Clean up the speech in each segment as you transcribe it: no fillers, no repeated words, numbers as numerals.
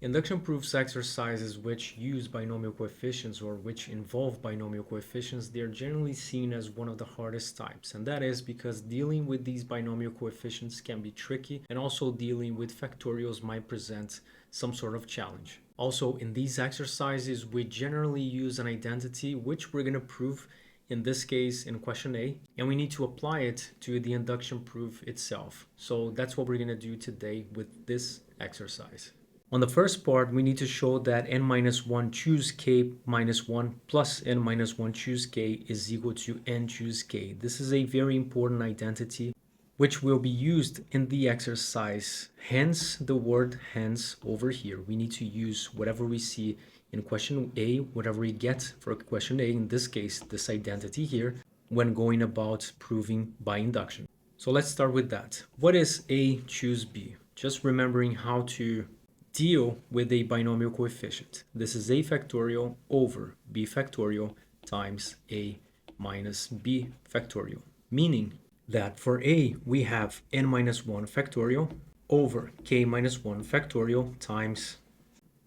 Induction proofs exercises which use binomial coefficients or which involve binomial coefficients, they are generally seen as one of the hardest types. And that is because dealing with these binomial coefficients can be tricky, and also dealing with factorials might present some sort of challenge. Also, in these exercises, we generally use an identity which we're going to prove in this case in question A, and we need to apply it to the induction proof itself. So that's what we're going to do today with this exercise. On the first part, we need to show that n minus 1 choose k minus 1 plus n minus 1 choose k is equal to n choose k. This is a very important identity which will be used in the exercise. Hence the word hence over here. We need to use whatever we see in question A, whatever we get for question A, in this case, this identity here, when going about proving by induction. So let's start with that. What is A choose B? Just remembering how to deal with a binomial coefficient. This is a factorial over b factorial times a minus b factorial, meaning that for a we have n minus 1 factorial over k minus 1 factorial times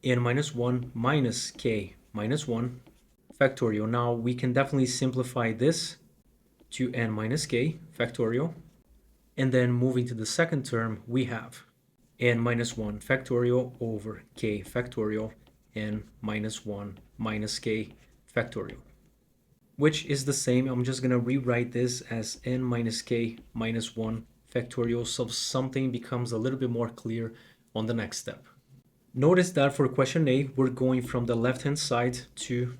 n minus 1 minus k minus 1 factorial. Now we can definitely simplify this to n minus k factorial, and then moving to the second term we have n minus 1 factorial over k factorial n minus 1 minus k factorial, which is the same. I'm just going to rewrite this as n minus k minus 1 factorial so something becomes a little bit more clear on the next step. Notice that for question A, we're going from the left-hand side to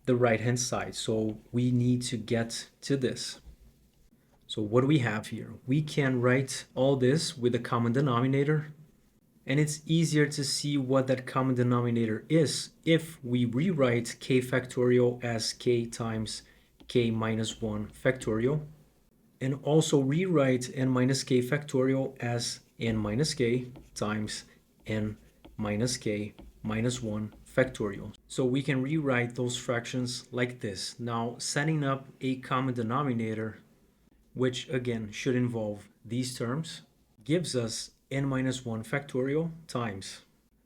the right-hand side, so we need to get to this. So what do we have here? We can write all this with a common denominator, and it's easier to see what that common denominator is if we rewrite k factorial as k times k minus 1 factorial, and also rewrite n minus k factorial as n minus k times n minus k minus 1 factorial. So we can rewrite those fractions like this. Now, setting up a common denominator, which again should involve these terms, gives us n minus 1 factorial times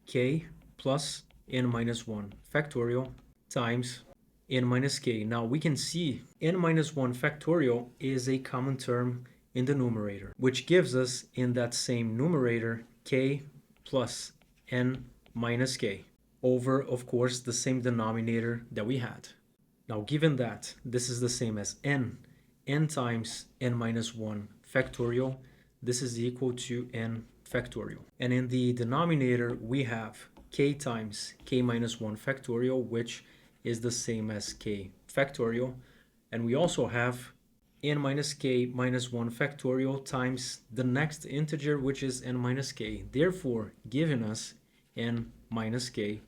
k plus n minus 1 factorial times n minus k. Now we can see n minus 1 factorial is a common term in the numerator, which gives us in that same numerator k plus n minus k over, of course, the same denominator that we had. Now, given that this is the same as n times n minus 1 factorial, this is equal to n factorial. And in the denominator, we have k times k minus 1 factorial, which is the same as k factorial. And we also have n minus k minus 1 factorial times the next integer, which is n minus k, therefore giving us n minus k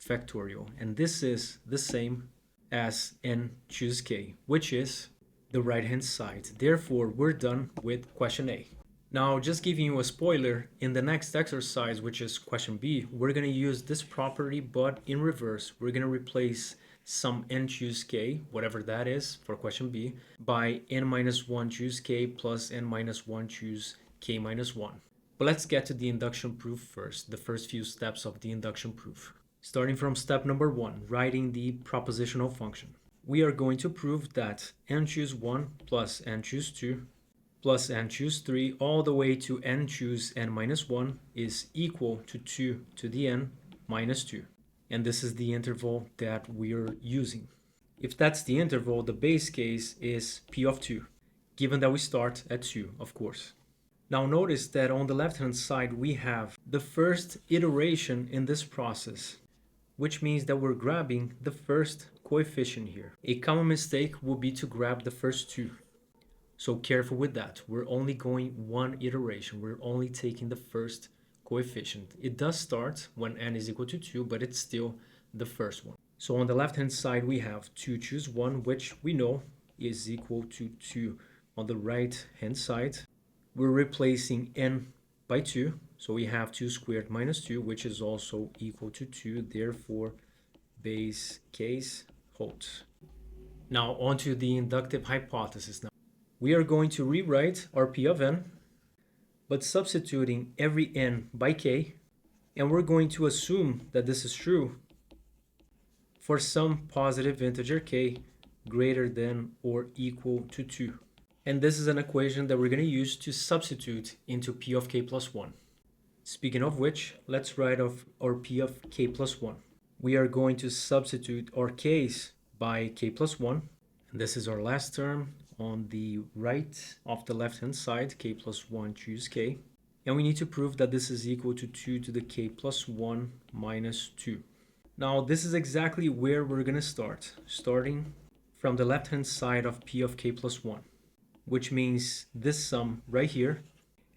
factorial. And this is the same as n choose k, which is the right-hand side. Therefore, we're done with question A. Now, just giving you a spoiler, in the next exercise, which is question B, we're going to use this property, but in reverse. We're going to replace some n choose k, whatever that is for question B, by n minus 1 choose k plus n minus 1 choose k minus 1. But let's get to the induction proof first, the first few steps of the induction proof. Starting from step number 1, writing the propositional function. We are going to prove that n choose 1 plus n choose 2 plus n choose 3 all the way to n choose n minus 1 is equal to 2 to the n minus 2. And this is the interval that we're using. If that's the interval, the base case is p of 2, given that we start at 2, of course. Now notice that on the left-hand side we have the first iteration in this process, which means that we're grabbing the first coefficient here. A common mistake would be to grab the first two. So careful with that. We're only going one iteration. We're only taking the first coefficient. It does start when n is equal to 2, but it's still the first one. So on the left-hand side, we have 2 choose 1, which we know is equal to 2. On the right-hand side, we're replacing n by 2. So we have 2 squared minus 2, which is also equal to 2. Therefore, base case holds. Now onto the inductive hypothesis. Now we are going to rewrite our p of n, but substituting every n by k And we're going to assume that this is true for some positive integer k greater than or equal to 2. And this is an equation that we're going to use to substitute into p of k plus 1. Speaking of which, let's write off our p of k plus 1. We are going to substitute our k's by k plus 1. And this is our last term on the right of the left-hand side, k plus 1 choose k. And we need to prove that this is equal to 2 to the k plus 1 minus 2. Now, this is exactly where we're going to start, starting from the left-hand side of p of k plus 1, which means this sum right here.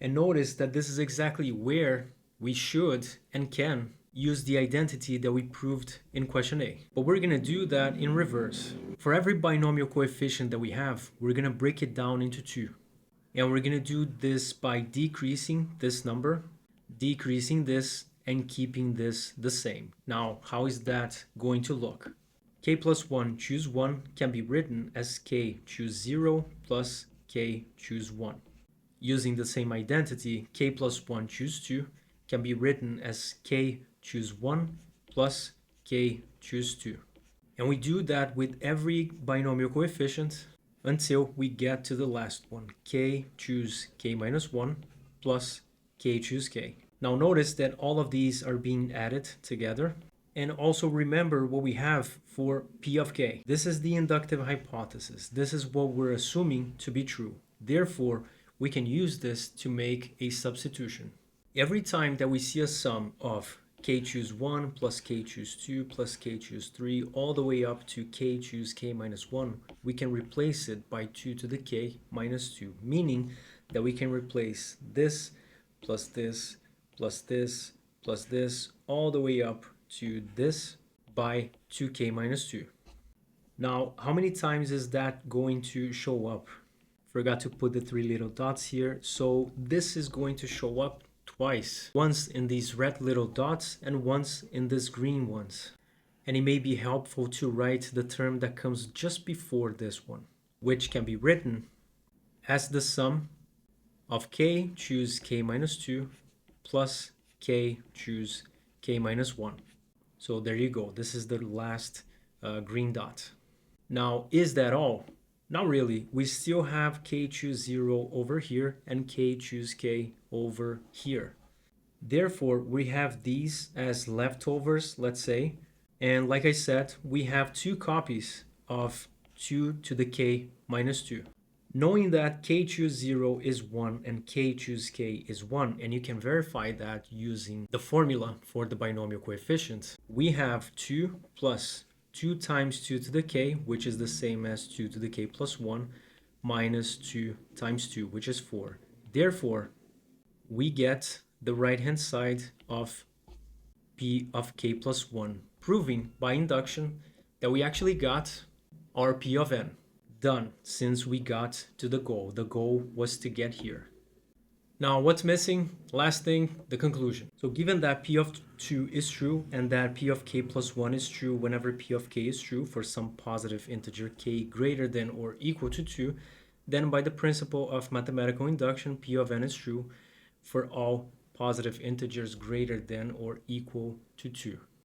And notice that this is exactly where we should and can use the identity that we proved in question A. But we're going to do that in reverse. For every binomial coefficient that we have, we're going to break it down into 2. And we're going to do this by decreasing this number, decreasing this, and keeping this the same. Now, how is that going to look? K plus 1 choose 1 can be written as k choose 0 plus k choose 1. Using the same identity, k plus 1 choose 2 can be written as k choose 1 plus k choose 2. And we do that with every binomial coefficient until we get to the last one, k choose k minus 1 plus k choose k. Now notice that all of these are being added together. And also remember what we have for p of k. This is the inductive hypothesis. This is what we're assuming to be true. Therefore, we can use this to make a substitution. Every time that we see a sum of k choose 1 plus k choose 2 plus k choose 3 all the way up to k choose k minus 1, we can replace it by 2 to the k minus 2, meaning that we can replace this plus this plus this plus this all the way up to this by 2k minus 2. Now, how many times is that going to show up? Forgot to put the 3 little dots here. So this is going to show up twice. Once in these red little dots and once in these green ones. And it may be helpful to write the term that comes just before this one, which can be written as the sum of k choose k minus 2 plus k choose k minus 1. So there you go. This is the last green dot. Now, is that all? Not really. We still have k choose 0 over here and k choose k over here. Therefore, we have these as leftovers, let's say. And like I said, we have 2 copies of 2 to the k minus 2. Knowing that k choose 0 is 1 and k choose k is 1, and you can verify that using the formula for the binomial coefficients, we have 2 plus 2 times 2 to the k, which is the same as 2 to the k plus 1, minus 2 times 2, which is 4. Therefore, we get the right-hand side of p of k plus 1, proving by induction that we actually got our p of n. Done, since we got to the goal. The goal was to get here. Now, what's missing? Last thing, the conclusion. So given that p of 2 is true and that p of k plus 1 is true whenever p of k is true for some positive integer k greater than or equal to 2, then by the principle of mathematical induction, p of n is true for all positive integers greater than or equal to 2.